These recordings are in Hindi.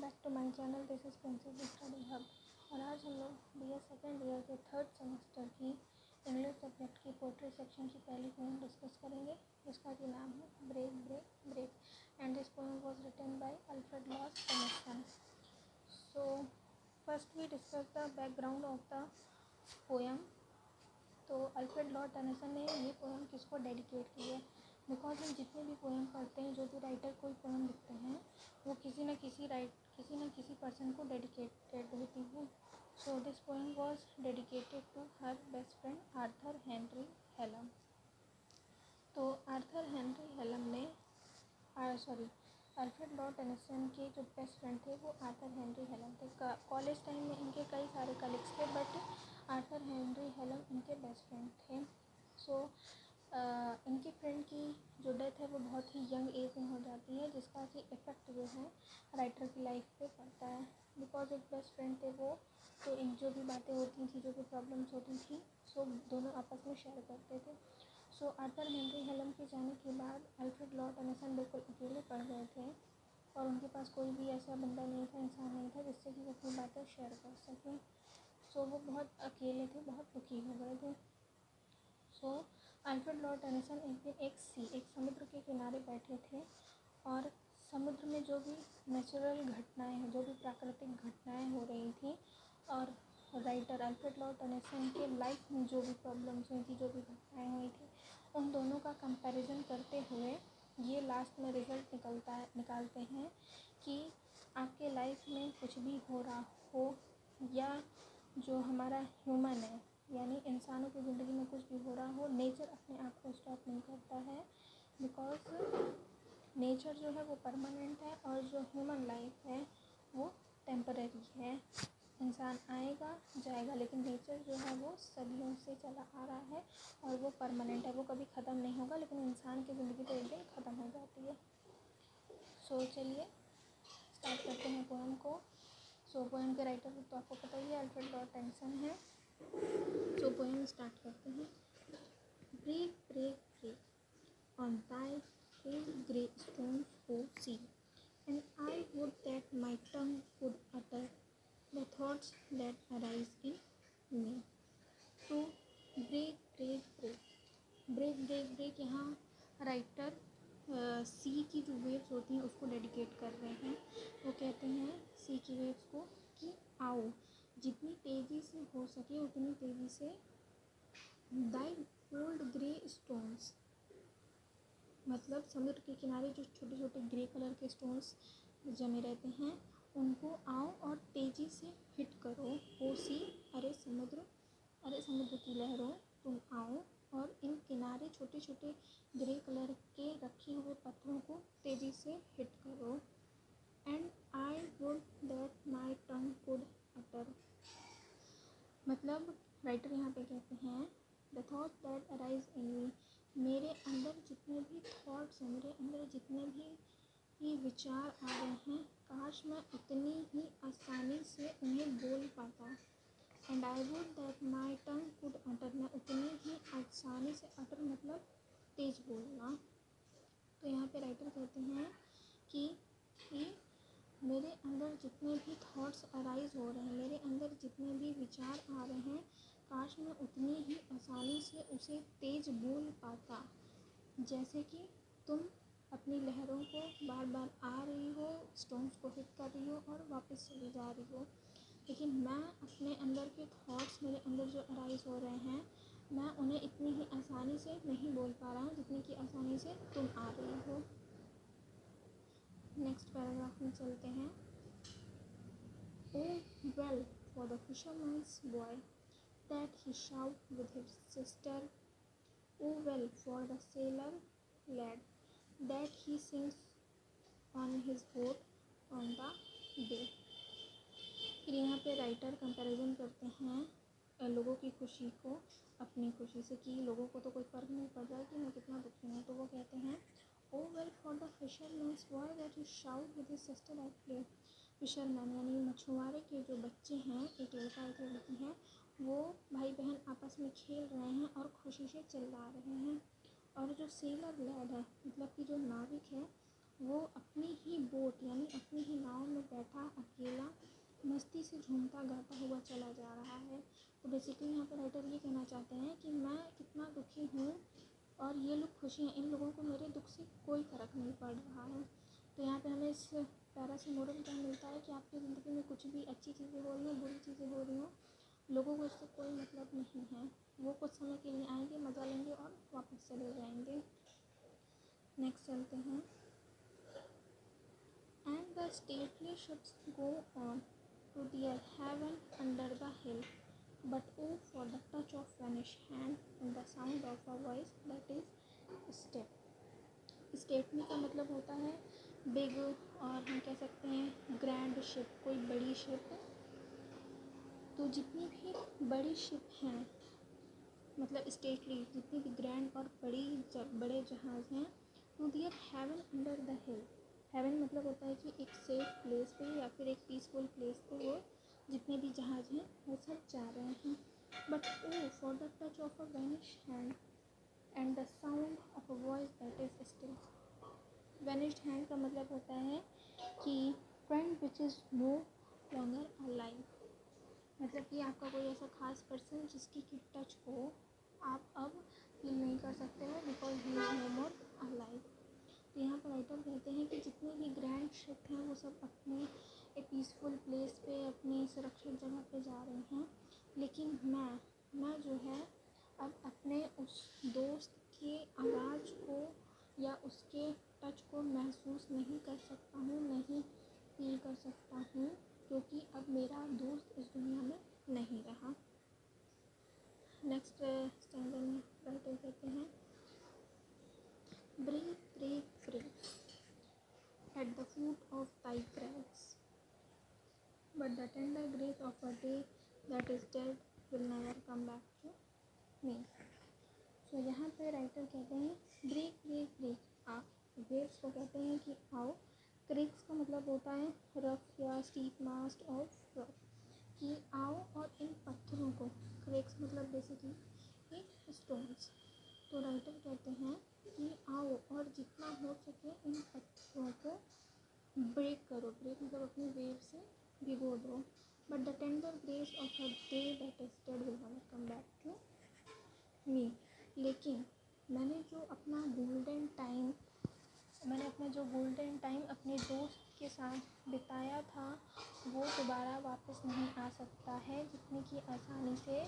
Back to my channel. This is Princess Study Hub. और आज हम लोग BA सेकेंड ईयर के थर्ड सेमेस्टर की इंग्लिश सब्जेक्ट की पोएट्री सेक्शन की पहली पोएम डिस्कस करेंगे, जिसका कि नाम है break break break. And this poem was written by Alfred Lord Tennyson. So first we discuss the background of the poem. तो अल्फ्रेड लॉर्ड टेनिसन ने ये पोएम किसको डेडिकेट की है? बिकॉज हम जितने भी पोएम पढ़ते हैं, जो भी राइटर कोई पोएम लिखते हैं, वो किसी न किसी पर्सन को डेडिकेटेड होती है। So this poem was dedicated to her best friend Arthur Henry Hallam. तो आर्थर हेनरी हेलम ने अल्फ्रेड लॉर्ड टेनिसन के जो बेस्ट फ्रेंड थे वो आर्थर हेनरी हेलम थे। कॉलेज टाइम में इनके कई सारे कलीग्स थे, बट आर्थर हेनरी हेलम इनके बेस्ट फ्रेंड थे। सो इनके फ्रेंड की जो डेथ है वो बहुत ही यंग एज में हो जाती है, जिसका कि इफ़ेक्ट जो है राइटर की लाइफ पे पड़ता है। बिकॉज एक बेस्ट फ्रेंड थे वो, तो इन जो भी बातें होती थी, जो भी प्रॉब्लम्स होती थी, सो दोनों आपस में शेयर करते थे। सो आर्थर हेनरी हेलम के जाने के बाद अल्फ्रेड लॉर्ड टेनिसन बिल्कुल अकेले पड़ गए थे, और उनके पास कोई भी ऐसा बंदा नहीं था, इंसान नहीं था, जिससे कि वो अपनी बातें शेयर कर सकें। सो वो बहुत अकेले थे, बहुत दुखी हो गए थे। सो अल्फ्रेड लॉर्ड टेनिसन एक दिन एक समुद्र के किनारे बैठे थे, और समुद्र में जो भी नेचुरल घटनाएं हैं, जो भी प्राकृतिक घटनाएं हो रही थी, और राइटर अल्फ्रेड लॉर्ड टेनिसन के लाइफ में जो भी प्रॉब्लम्स हुई थी, जो भी घटनाएं हुई थी, उन दोनों का कंपैरिजन करते हुए ये लास्ट में रिज़ल्ट निकालते हैं कि आपके लाइफ में कुछ भी हो रहा हो, या जो हमारा ह्यूमन है यानी इंसानों की ज़िंदगी में कुछ भी हो रहा हो, नेचर अपने आप को स्टॉप नहीं करता है। बिकॉज नेचर जो है वो परमानेंट है, और जो ह्यूमन लाइफ है वो टेम्परेरी है। इंसान आएगा जाएगा, लेकिन नेचर जो है वो सदियों से चला आ रहा है, और वो परमानेंट है, वो कभी ख़त्म नहीं होगा। लेकिन इंसान की ज़िंदगी तो एक दिन ख़त्म हो जाती है। सो चलिए स्टार्ट करते हैं पोएम को। सो पोएम के राइटर तो आपको पता ही है, अल्फ्रेड लॉर्ड टेनिसन है। सो पोएम स्टार्ट करते हैं। Break break break on thy pale grey stones, O sea, and I would that my tongue could utter the thoughts that arise in me. To break break break यहाँ राइटर सी की जो वेव्स होती हैं उसको डेडिकेट कर रहे हैं। वो कहते हैं सी की वेव्स को कि आओ, जितनी तेज़ी से हो सके उतनी तेज़ी से दाई ओल्ड ग्रे स्टोन्स, मतलब समुद्र के किनारे जो छोटे छोटे ग्रे कलर के स्टोन्स जमे रहते हैं, उनको आओ और तेज़ी से हिट करो। ओ सी, अरे समुद्र की लहरों, तुम आओ और इन किनारे छोटे छोटे ग्रे कलर के रखे हुए पत्थरों को तेज़ी से हिट करो। And I would that my tongue could utter, मतलब राइटर यहाँ पे कहते हैं the thought that arise in me, मेरे अंदर जितने भी थॉट्स हैं, मेरे अंदर जितने भी विचार आ रहे हैं, काश मैं उतनी ही आसानी से उन्हें बोल पाता। And I would that my tongue could utter, मैं उतनी ही आसानी से, अटर मतलब तेज बोलना। तो यहाँ पे राइटर कहते हैं कि मेरे अंदर जितने भी थॉट्स अराइज हो रहे हैं, मेरे अंदर जितने भी विचार आ रहे हैं, काश मैं उतनी ही आसानी से उसे तेज बोल पाता। जैसे कि तुम अपनी लहरों को बार बार आ रही हो, स्टोन्स को हिट कर रही हो और वापस चली जा रही हो, लेकिन मैं अपने अंदर के थॉट्स, मेरे अंदर जो अराइज हो रहे हैं, मैं उन्हें इतनी ही आसानी से नहीं बोल पा रहा हूँ जितनी कि आसानी से तुम आ रही हो। नेक्स्ट पैराग्राफ में चलते हैं। Oh well for the fisherman's boy that he shout with his sister, oh well for the sailor lad that he sings on his boat on the bay। फिर यहाँ पे राइटर कंपैरिजन करते हैं लोगों की खुशी को अपनी खुशी से, कि लोगों को तो कोई फ़र्क नहीं पड़ रहा है कि मैं कितना दुखी हूँ। तो वो कहते हैं O well for the fisherman's boy that he shout with his sister at play. Fisherman यानी मछुआरे के जो बच्चे हैं, एक लड़का एक लड़की हैं, वो भाई बहन आपस में खेल रहे हैं और खुशी से चिल्ला रहे हैं। और जो सेलर लैड है, मतलब कि जो नाविक है, वो अपनी ही बोट यानी अपनी ही नाव में बैठ बैठा अकेला मस्ती से झूमता गाता हुआ चला जा रहा है। तो बेसिकली यहाँ पर राइटर ये कहना चाहते हैं कि मैं कितना दुखी हूँ और ये लोग खुशी हैं, इन लोगों को मेरे दुख से कोई फ़र्क नहीं पड़ रहा है। तो यहाँ पे हमें इस पैरा से मोरल क्या मिलता है कि आपकी ज़िंदगी में कुछ भी अच्छी चीज़ें हो रही हों, बुरी चीज़ें हो रही हों, लोगों को इससे कोई मतलब नहीं है। वो कुछ समय के लिए आएंगे, मज़ा लेंगे और वापस चले जाएंगे। नेक्स्ट चलते हैं। And the stately ships go on to their haven under the hill, but oh for the touch of vanished hand and the sound of a voice that is step. Stately का मतलब होता है बिग, और हम कह सकते हैं ग्रैंड शिप, कोई बड़ी शिप। तो जितनी भी बड़ी शिप हैं, मतलब स्टेटली जितनी भी ग्रैंड और बड़े जहाज़ हैं, to their haven under the hill. Haven मतलब होता है कि एक सेफ प्लेस पे या फिर एक पीसफुल प्लेस पे वो जितने भी जहाज़ हैं वो सब जा रहे हैं। But o for the touch of a vanished hand and the sound of a voice that is still. Vanished hand का मतलब होता है कि friend which is no longer alive, मतलब कि आपका कोई ऐसा खास पर्सन जिसकी की टच को आप अब फील नहीं कर सकते हो because he is no more alive. तो यहाँ पर राइटर कहते हैं कि जितने भी ग्रैंड शिप हैं वो सब अपने एक पीसफुल प्लेस पे, अपनी सुरक्षित जगह पे जा रहे हैं, लेकिन मैं जो है अब अपने उस दोस्त की आवाज़ को या उसके टच को महसूस नहीं कर सकता हूँ, नहीं फील कर सकता हूँ, क्योंकि अब मेरा दोस्त इस दुनिया में नहीं रहा। नेक्स्ट स्टैंडर्ड में राइटर कहते हैं, break, break, break at the foot of thy crags, but the tender grace of a day that is dead will never come back to me. तो यहाँ पे राइटर कहते हैं ब्रेक ब्रेक ब्रेक आप, वेव्स को कहते हैं कि आओ, क्रेक्स का मतलब होता है रफ या स्टीप मास्ट ऑफ रॉक, कि आओ और इन पत्थरों को, क्रेक्स मतलब बेसिकली स्टोन्स। तो राइटर कहते हैं कि आओ और जितना हो सके इन पत्थरों को ब्रेक करो, ब्रेक मतलब अपनी वेव से भिगो दो। But the tender grace of a day that is dead will never come back to me. लेकिन मैंने अपना जो गोल्डन टाइम अपने दोस्त के साथ बिताया था वो दोबारा वापस नहीं आ सकता है। जितनी की आसानी से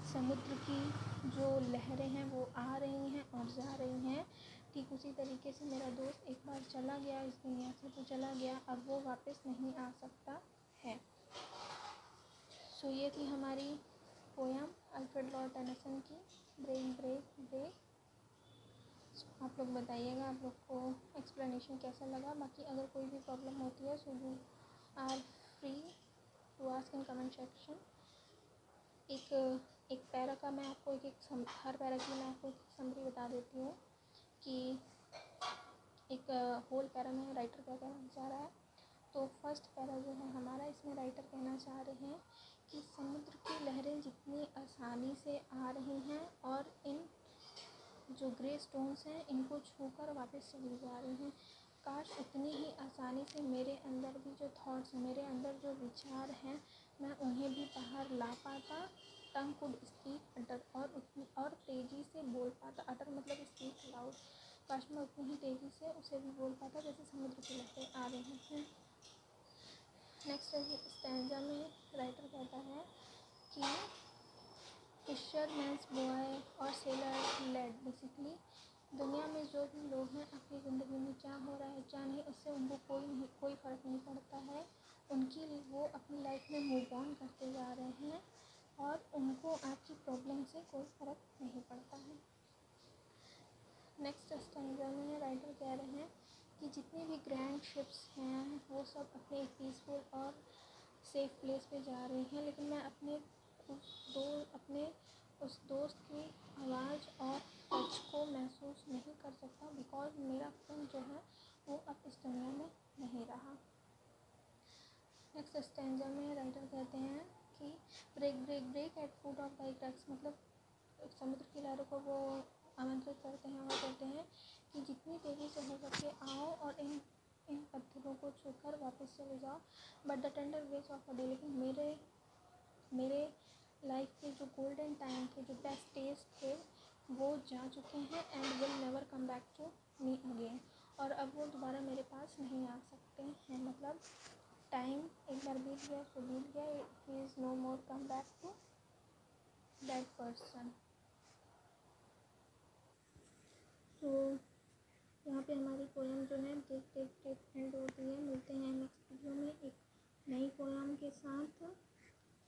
समुद्र की जो लहरें हैं वो आ रही हैं और जा रही हैं, ठीक उसी तरीके से मेरा दोस्त एक बार चला गया इस दुनिया से तो चला गया, अब वो वापस नहीं आ सकता है। सो ये थी हमारी पोयम अल्फ्रेड लॉर्ड टेनिसन की ब्रेक ब्रेक ब्रेक। आप लोग बताइएगा आप लोग को एक्सप्लेनेशन कैसा लगा। बाकी अगर कोई भी प्रॉब्लम होती है so you are free to ask in comment section. एक पैरा का मैं आपको हर पैरा की मैं आपको एक समरी बता देती हूँ कि एक होल पैरा में राइटर क्या कहना चाह रहा है। तो फर्स्ट पैरा जो है हमारा, इसमें राइटर कहना चाह रहे हैं कि समुद्र की लहरें जितनी आसानी से आ रही हैं और इन जो ग्रे स्टोन्स हैं इनको छूकर वापस चली जा रही हैं, काश उतनी ही आसानी से मेरे अंदर भी जो थॉट्स, मेरे अंदर जो विचार हैं मैं उन्हें भी बाहर ला पाता। टंग कुड स्पीक अटर, और तेज़ी से बोल पाता। अटर मतलब स्पीक लाउड, काश मैं उतनी ही तेज़ी से उसे भी बोल पाता जैसे समुद्र की लहरें आ रही हैं। नेक्स्ट स्टैंजा में राइटर कहता है कि फिशरमैन्स बॉय और सेलर लेड, बेसिकली दुनिया में जो भी लोग हैं अपनी ज़िंदगी में क्या हो रहा है क्या नहीं उससे उनको कोई फ़र्क नहीं पड़ता है। उनके लिए वो अपनी लाइफ में मूव ऑन करते जा रहे हैं और उनको आपकी प्रॉब्लम से कोई फ़र्क नहीं पड़ता है। नेक्स्ट स्टैंजा में राइटर कह रहे हैं कि जितनी भी ग्रैंड शिप्स हैं वो सब अपने पीसफुल और सेफ प्लेस पे जा रही हैं, लेकिन मैं अपने उस दोस्त की आवाज़ और टच को महसूस नहीं कर सकता बिकॉज मेरा फ्रेंड जो है वो अब इस दुनिया में नहीं रहा। नेक्स्ट स्टैंजा में राइटर कहते हैं कि break break break at foot of thy crags, मतलब समुद्र की लहरों को वो आमंत्रित करते हैं और कहते हैं कि जितनी तेज़ी से हो सके आओ और इन इन पत्थरों को छूकर वापस चले जाओ, but the tender ways of a day, लेकिन मेरे लाइफ के जो गोल्डन टाइम थे, जो बेस्ट डेज थे, वो जा चुके हैं and will never come back to me again. और अब वो दोबारा मेरे पास नहीं आ सकते हैं। मतलब टाइम एक बार बीत गया सो बीत गया, he is no more come back to that person. तो यहाँ पे हमारी पोएम जो है देख एंड होती है। मिलते हैं नेक्स्ट वीडियो में एक नई पोएम के साथ।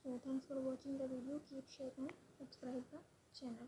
So thanks for watching the video, keep share and subscribe the channel.